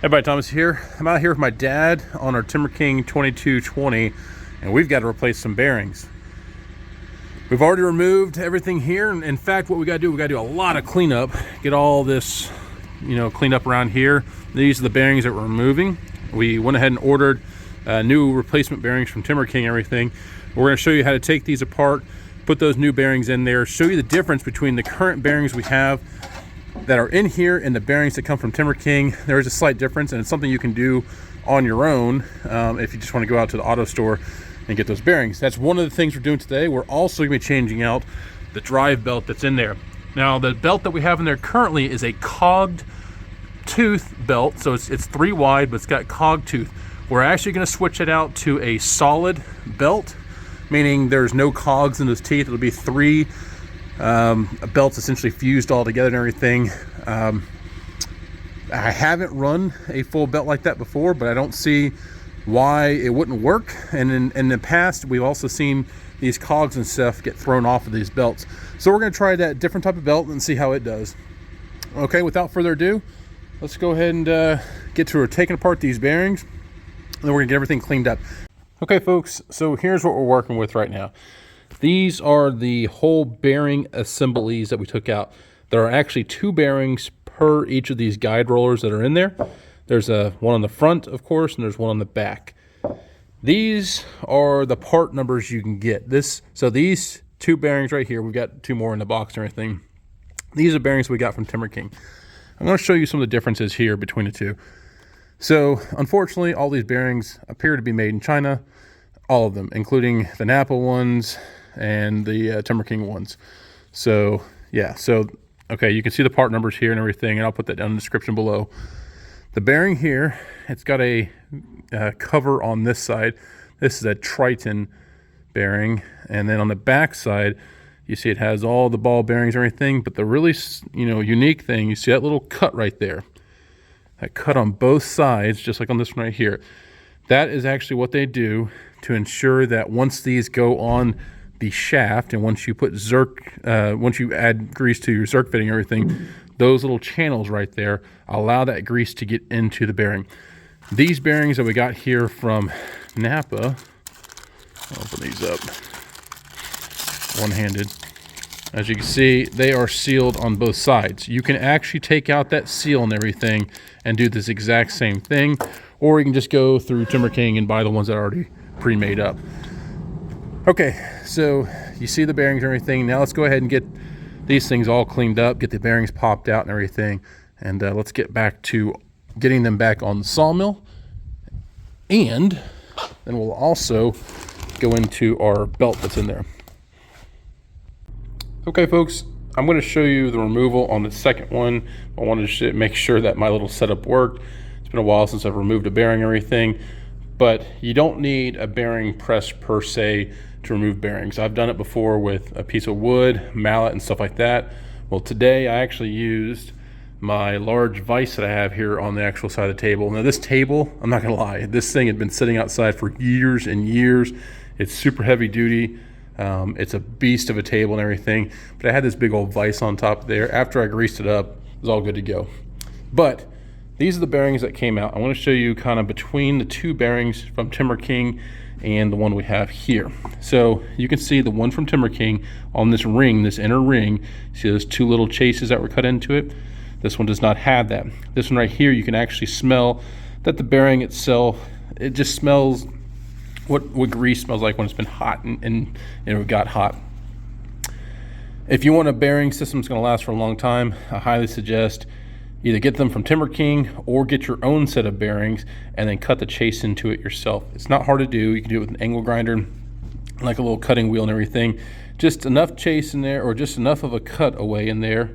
Hey everybody, Thomas here. I'm out here with my dad on our Timberking 2220, and we've got to replace some bearings. We've already removed everything here, and in fact what we got to do a lot of cleanup, get all this cleaned up around here. These are the bearings that we're removing. We went ahead and ordered new replacement bearings from Timberking and everything. We're going to show you how to take these apart, put those new bearings in there, show you the difference between the current bearings we have that are in here and the bearings that come from Timberking. There is a slight difference, and it's something you can do on your own if you just want to go out to the auto store and get those bearings. That's one of the things we're doing today. We're also going to be changing out the drive belt that's in there. Now, the belt that we have in there currently is a cogged tooth belt, so it's 3 wide, but it's got cogged tooth. We're actually going to switch it out to a solid belt, meaning there's no cogs in those teeth. It'll be 3 belts essentially fused all together and everything. I haven't run a full belt like that before, but I don't see why it wouldn't work. And in the past, we've also seen these cogs and stuff get thrown off of these belts. So we're going to try that different type of belt and see how it does. Okay, without further ado, let's go ahead and get to taking apart these bearings, and then we're going to get everything cleaned up. Okay, folks, so here's what we're working with right now. These are the whole bearing assemblies that we took out. There are actually 2 bearings per each of these guide rollers that are in there. There's one on the front, of course, and there's one on the back. These are the part numbers you can get. So these 2 bearings right here, we've got 2 more in the box and everything. These are bearings we got from Timberking. I'm going to show you some of the differences here between the 2. So unfortunately, all these bearings appear to be made in China. All of them, including the Napa ones and the Timberking ones. So yeah, okay, you can see the part numbers here and everything, and I'll put that down in the description below. The bearing here, it's got a cover on this side. This is a Triton bearing, and then on the back side, you see it has all the ball bearings and everything, but the really unique thing, you see that little cut right there. That cut on both sides, just like on this one right here. That is actually what they do to ensure that once these go on the shaft, and once you put once you add grease to your zerk fitting and everything, those little channels right there allow that grease to get into the bearing. These bearings that we got here from Napa, I'll open these up one-handed. As you can see, they are sealed on both sides. You can actually take out that seal and everything and do this exact same thing, or you can just go through Timberking and buy the ones that are already pre-made up. Okay, so you see the bearings and everything. Now let's go ahead and get these things all cleaned up, get the bearings popped out and everything, and let's get back to getting them back on the sawmill. And then we'll also go into our belt that's in there. Okay, folks, I'm going to show you the removal on the second one. I wanted to make sure that my little setup worked. It's been a while since I've removed a bearing and everything, but you don't need a bearing press per se to remove bearings. I've done it before with a piece of wood, mallet, and stuff like that. Well, today I actually used my large vise that I have here on the actual side of the table. Now this table, I'm not gonna lie, this thing had been sitting outside for years and years. It's super heavy duty. It's a beast of a table and everything, but I had this big old vise on top there. After I greased it up, it was all good to go. But these are the bearings that came out. I want to show you kind of between the 2 bearings from Timberking and the one we have here. So you can see the one from Timberking on this ring, this inner ring. See those 2 little chases that were cut into it? This one does not have that. This one right here, you can actually smell that the bearing itself, it just smells what grease smells like when it's been hot and it got hot. If you want a bearing system that's going to last for a long time, I highly suggest either get them from Timberking or get your own set of bearings and then cut the chase into it yourself. It's not hard to do. You can do it with an angle grinder, like a little cutting wheel and everything. Just enough chase in there, or just enough of a cut away in there.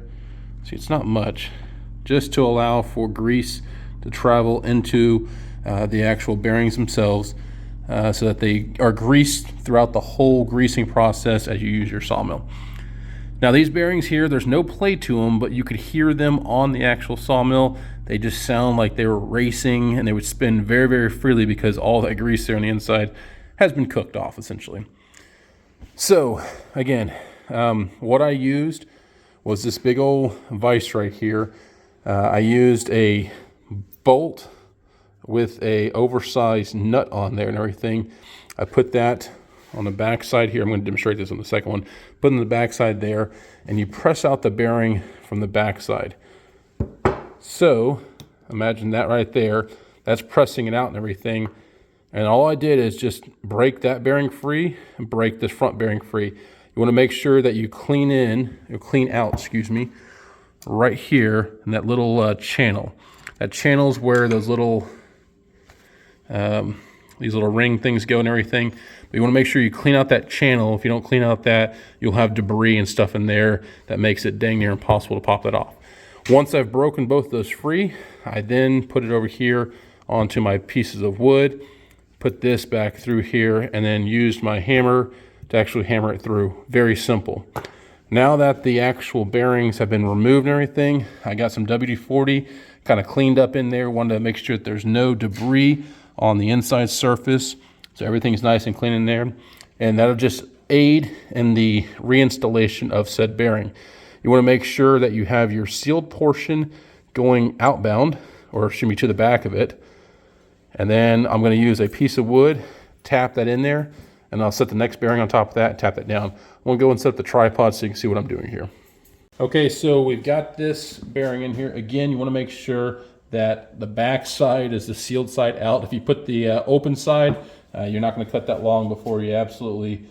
See, it's not much, just to allow for grease to travel into the actual bearings themselves, so that they are greased throughout the whole greasing process as you use your sawmill. Now these bearings here, there's no play to them, but you could hear them on the actual sawmill. They just sound like they were racing, and they would spin very, very freely because all that grease there on the inside has been cooked off essentially. So again, what I used was this big old vise right here. I used a bolt with a oversized nut on there and everything. I put that on the back side here. I'm going to demonstrate this on the second one. Put it on the back side there, and you press out the bearing from the back side. So imagine that right there. That's pressing it out and everything. And all I did is just break that bearing free and break this front bearing free. You want to make sure that you clean out, excuse me, right here in that little channel. That channel is where those little these little ring things go and everything. But you want to make sure you clean out that channel. If you don't clean out that, you'll have debris and stuff in there that makes it dang near impossible to pop that off. Once I've broken both those free, I then put it over here onto my pieces of wood, put this back through here, and then used my hammer to actually hammer it through. Very simple. Now that the actual bearings have been removed and everything, I got some WD-40 kind of cleaned up in there. Wanted to make sure that there's no debris on the inside surface, so everything's nice and clean in there, and that'll just aid in the reinstallation of said bearing. You want to make sure that you have your sealed portion going outbound, or should be to the back of it, and then I'm going to use a piece of wood, tap that in there, and I'll set the next bearing on top of that, tap that down. I'm going to go and set up the tripod so you can see what I'm doing here. Okay, so we've got this bearing in here. Again, you want to make sure that the back side is the sealed side out. If you put the open side, you're not going to cut that long before you absolutely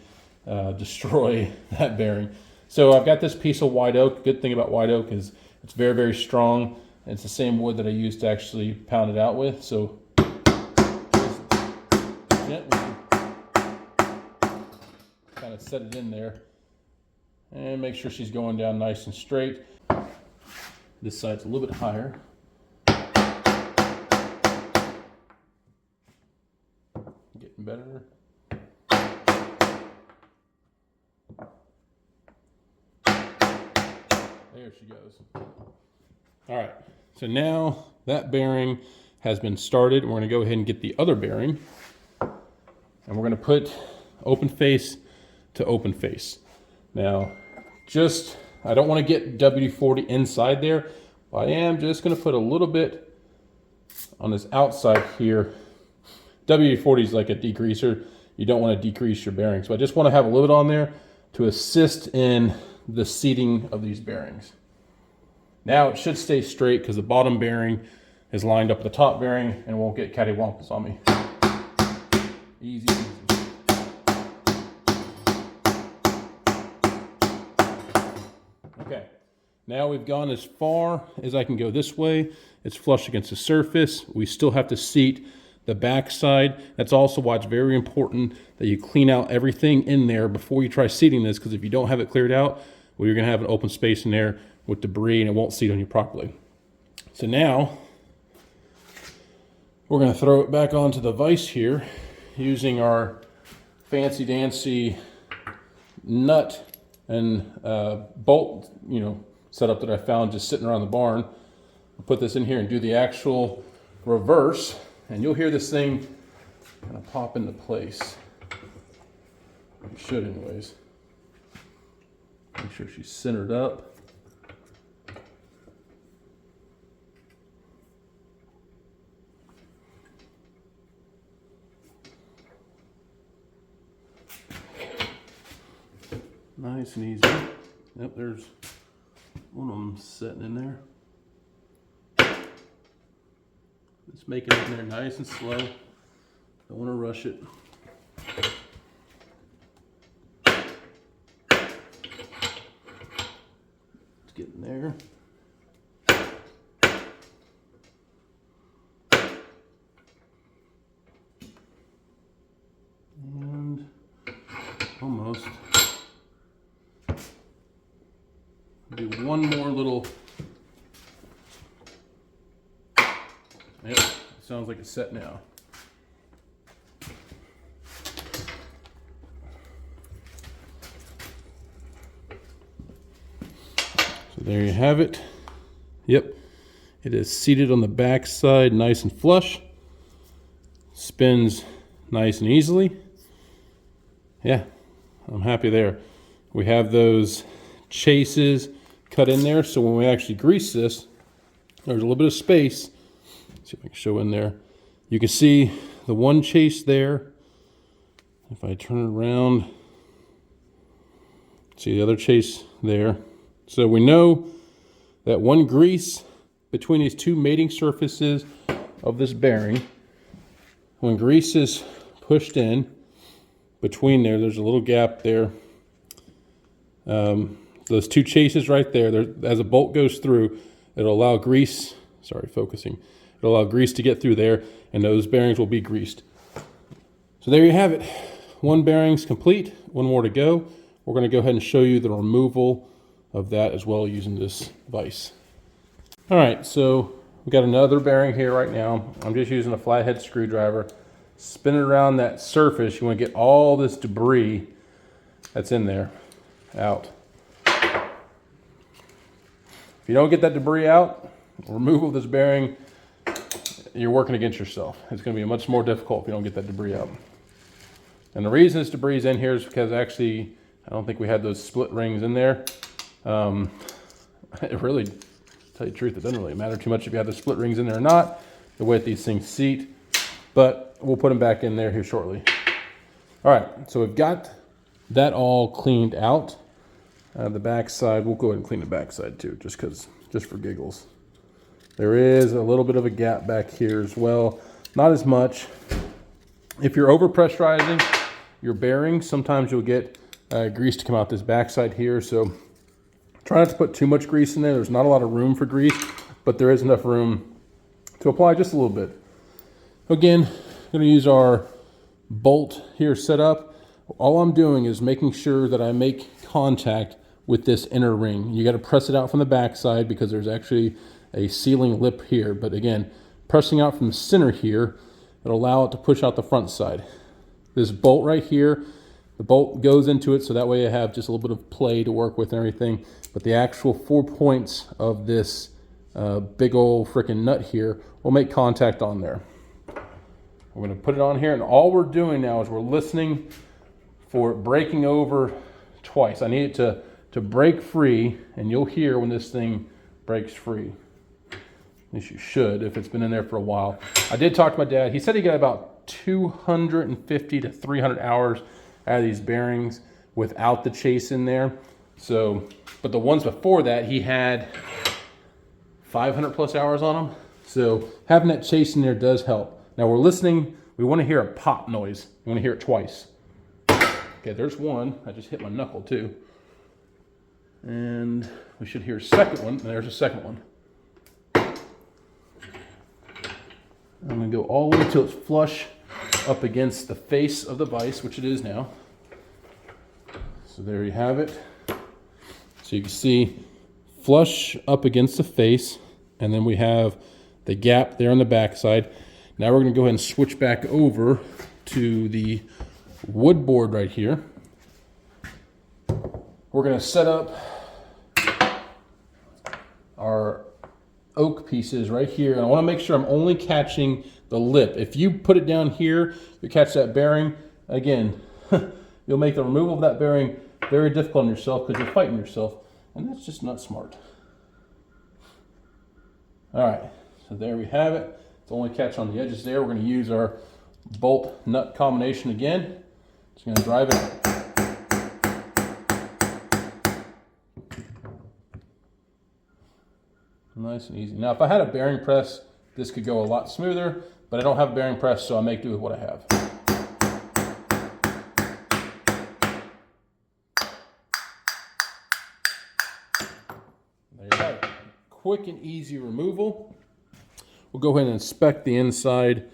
destroy that bearing. So I've got this piece of white oak. Good thing about white oak is it's very, very strong. It's the same wood that I used to actually pound it out with. So just gently kind of set it in there and make sure she's going down nice and straight. This side's a little bit higher. Getting better. There she goes. All right, so now that bearing has been started. We're going to go ahead and get the other bearing, and we're going to put open face to open face. Now, I don't want to get WD-40 inside there, but I am just going to put a little bit on this outside here. WD-40 is like a degreaser. You don't want to decrease your bearings, but I just want to have a little bit on there to assist in the seating of these bearings. Now it should stay straight because the bottom bearing is lined up with the top bearing and won't get cattywampus on me. Easy, easy. Okay, now we've gone as far as I can go this way. It's flush against the surface. We still have to seat the back side. That's also why it's very important that you clean out everything in there before you try seating this, because if you don't have it cleared out, well, you're going to have an open space in there with debris and it won't seat on you properly. So now we're going to throw it back onto the vise here using our fancy dancy nut and bolt setup that I found just sitting around the barn. I'll put this in here and do the actual reverse, and you'll hear this thing kind of pop into place. It should anyways. Make sure she's centered up. Nice and easy. Yep, there's one of them sitting in there. Just making it in there nice and slow. Don't want to rush it. It's getting there. And almost. Do one more little. Yep, sounds like it's set now. So there you have it. Yep, it is seated on the back side, nice and flush. Spins nice and easily. Yeah, I'm happy there. We have those chases cut in there, so when we actually grease this, there's a little bit of space See if I can show in there. You can see the one chase there. If I turn it around, see the other chase there. So we know that one grease between these two mating surfaces of this bearing, when grease is pushed in between there, there's a little gap there. Those two chases right there, as a bolt goes through, it'll allow grease, it'll allow grease to get through there, and those bearings will be greased. So there you have it. One bearing's complete, one more to go. We're going to go ahead and show you the removal of that as well using this vise. All right, so we got another bearing here right now. I'm just using a flathead screwdriver. Spin it around that surface. You want to get all this debris that's in there out. If you don't get that debris out, removal of this bearing, you're working against yourself. It's going to be much more difficult if you don't get that debris out. And the reason this debris is in here is because actually, I don't think we had those split rings in there. It really, to tell you the truth, it doesn't really matter too much if you have the split rings in there or not, the way that these things seat, but we'll put them back in there here shortly. All right, so we've got that all cleaned out. The back side, we'll go ahead and clean the back side too, just for giggles. There is a little bit of a gap back here as well. Not as much. If you're over pressurizing your bearings, sometimes you'll get grease to come out this backside here. So try not to put too much grease in there. There's not a lot of room for grease, but there is enough room to apply just a little bit. Again, I'm going to use our bolt here set up. All I'm doing is making sure that I make contact with this inner ring. You got to press it out from the backside because there's actually a sealing lip here. But again, pressing out from the center here, it'll allow it to push out the front side. This bolt right here, the bolt goes into it so that way I have just a little bit of play to work with and everything. But the actual 4 points of this big old freaking nut here will make contact on there. We're going to put it on here, and all we're doing now is we're listening for it breaking over twice. I need it to break free, and you'll hear when this thing breaks free. At least you should if it's been in there for a while. I did talk to my dad. He said he got about 250 to 300 hours out of these bearings without the chase in there. So, but the ones before that, he had 500 plus hours on them. So having that chase in there does help. Now we're listening. We want to hear a pop noise. We want to hear it twice. Okay, there's one. I just hit my knuckle too. And we should hear a second one. And there's a second one. I'm going to go all the way till it's flush up against the face of the vise, which it is now. So there you have it. So you can see flush up against the face, and then we have the gap there on the back side. Now we're going to go ahead and switch back over to the wood board right here. We're going to set up our oak pieces right here. And I want to make sure I'm only catching the lip. If you put it down here, you catch that bearing, again, you'll make the removal of that bearing very difficult on yourself because you're fighting yourself. And that's just not smart. All right, so there we have it. It's only catch on the edges there. We're going to use our bolt nut combination again. Just going to drive it. Nice and easy. Now, if I had a bearing press, this could go a lot smoother, but I don't have a bearing press, so I make do with what I have. There you have it. Quick and easy removal. We'll go ahead and inspect the inside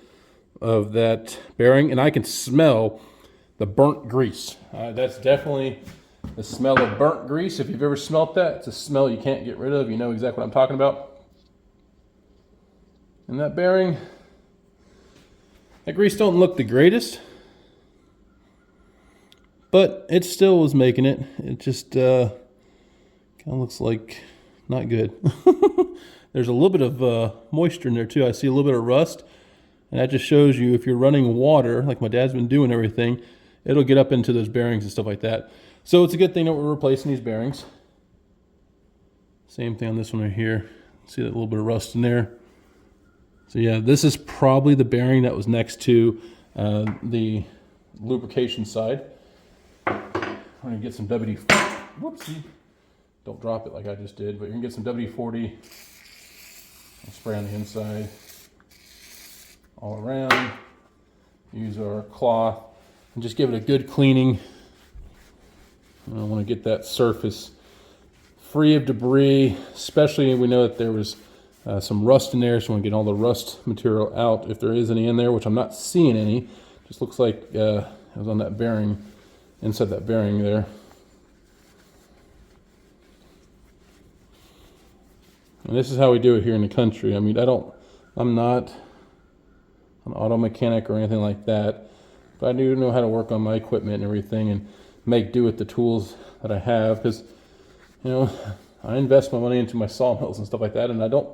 of that bearing, and I can smell the burnt grease. That's definitely the smell of burnt grease. If you've ever smelt that, it's a smell you can't get rid of. You know exactly what I'm talking about. And that bearing, that grease don't look the greatest, but it still was making it. It just kind of looks like not good. There's a little bit of moisture in there too. I see a little bit of rust, and that just shows you if you're running water, like my dad's been doing everything, it'll get up into those bearings and stuff like that. So it's a good thing that we're replacing these bearings. Same thing on this one right here. See that little bit of rust in there. So yeah, this is probably the bearing that was next to the lubrication side. I'm gonna get some WD, whoopsie, don't drop it like I just did, but you're gonna get some WD-40 and spray on the inside, all around. Use our cloth and just give it a good cleaning. I want to get that surface free of debris, especially we know that there was some rust in there, so we want to get all the rust material out if there is any in there, which I'm not seeing any. Just looks like it was on that bearing, inside that bearing there. And this is how we do it here in the country. I mean, I'm not an auto mechanic or anything like that, but I do know how to work on my equipment and everything and make do with the tools that I have, because you know, I invest my money into my sawmills and stuff like that, and I don't,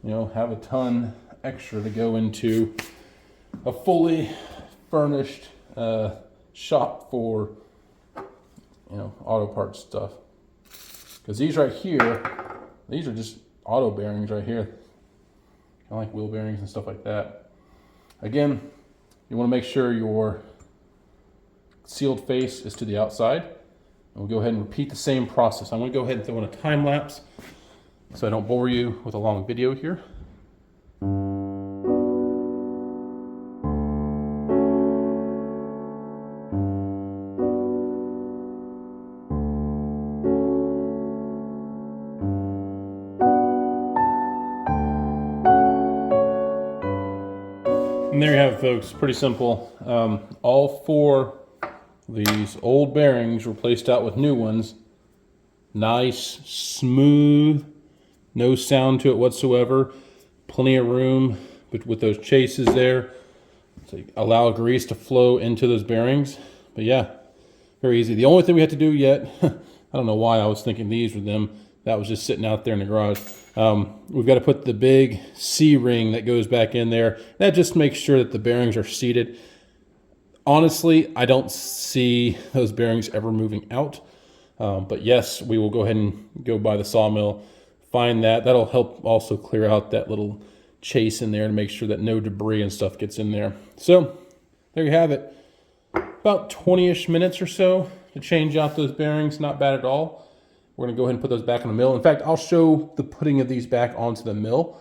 you know, have a ton extra to go into a fully furnished shop for, you know, auto parts stuff. Because these right here, these are just auto bearings right here. I like wheel bearings and stuff like that. Again, you want to make sure your sealed face is to the outside. And we'll go ahead and repeat the same process. I'm going to go ahead and throw in a time lapse so I don't bore you with a long video here. And there you have it, folks. Pretty simple. All four of these old bearings were placed out with new ones. Nice, smooth, no sound to it whatsoever. Plenty of room with those chases there. So you allow grease to flow into those bearings. But yeah, very easy. The only thing we had to do yet, I don't know why I was thinking these were them. That was just sitting out there in the garage. We've got to put the big C-ring that goes back in there. That just makes sure that the bearings are seated. Honestly, I don't see those bearings ever moving out. But yes, we will go ahead and go by the sawmill, find that. That'll help also clear out that little chase in there to make sure that no debris and stuff gets in there. So there you have it. About 20-ish minutes or so to change out those bearings. Not bad at all. We're going to go ahead and put those back in the mill. In fact, I'll show the putting of these back onto the mill,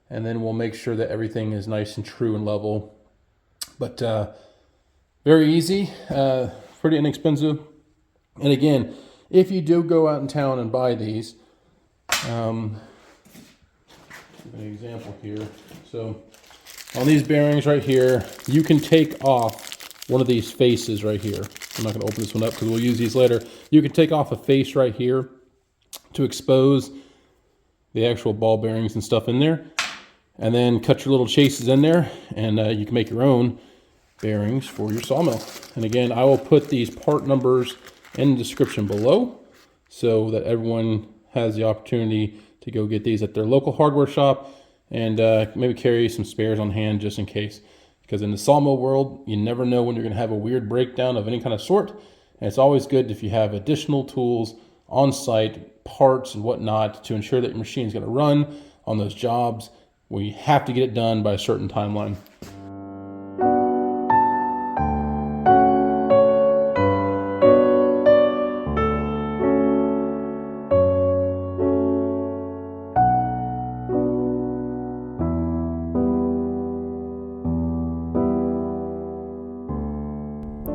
and then we'll make sure that everything is nice and true and level. But very easy, pretty inexpensive. And again, if you do go out in town and buy these, an example here. So on these bearings right here, you can take off one of these faces right here. I'm not going to open this one up because we'll use these later. You can take off a face right here to expose the actual ball bearings and stuff in there, and then cut your little chases in there, and you can make your own bearings for your sawmill. And again, I will put these part numbers in the description below so that everyone has the opportunity to go get these at their local hardware shop, and maybe carry some spares on hand just in case. Because in the sawmill world, you never know when you're going to have a weird breakdown of any kind of sort. And it's always good if you have additional tools on site, parts and whatnot, to ensure that your machine is going to run on those jobs where you have to get it done by a certain timeline.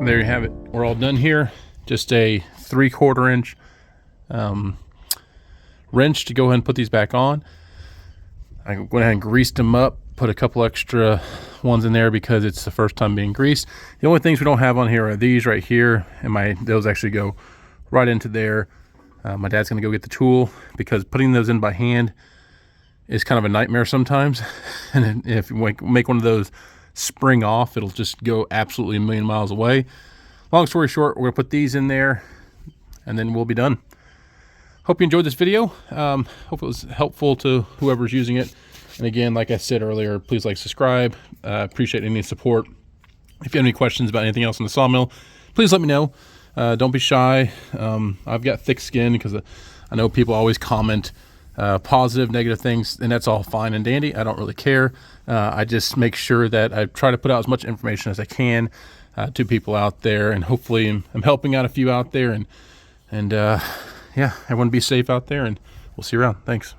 There you have it. We're all done here. Just a 3/4 inch wrench to go ahead and put these back on. I went ahead and greased them up, put a couple extra ones in there because it's the first time being greased. The only things we don't have on here are these right here, and those actually go right into there. My dad's gonna go get the tool because putting those in by hand is kind of a nightmare sometimes. And if you make one of those spring off, it'll just go absolutely a million miles away. Long story short, we're gonna put these in there and then we'll be done. Hope you enjoyed this video. Hope it was helpful to whoever's using it. And again, like I said earlier, please like, subscribe. Appreciate any support. If you have any questions about anything else in the sawmill, please let me know. Don't be shy. I've got thick skin because I know people always comment positive, negative things, and that's all fine and dandy. I don't really care. I just make sure that I try to put out as much information as I can to people out there, and hopefully I'm helping out a few out there. And yeah, everyone be safe out there, and we'll see you around. Thanks.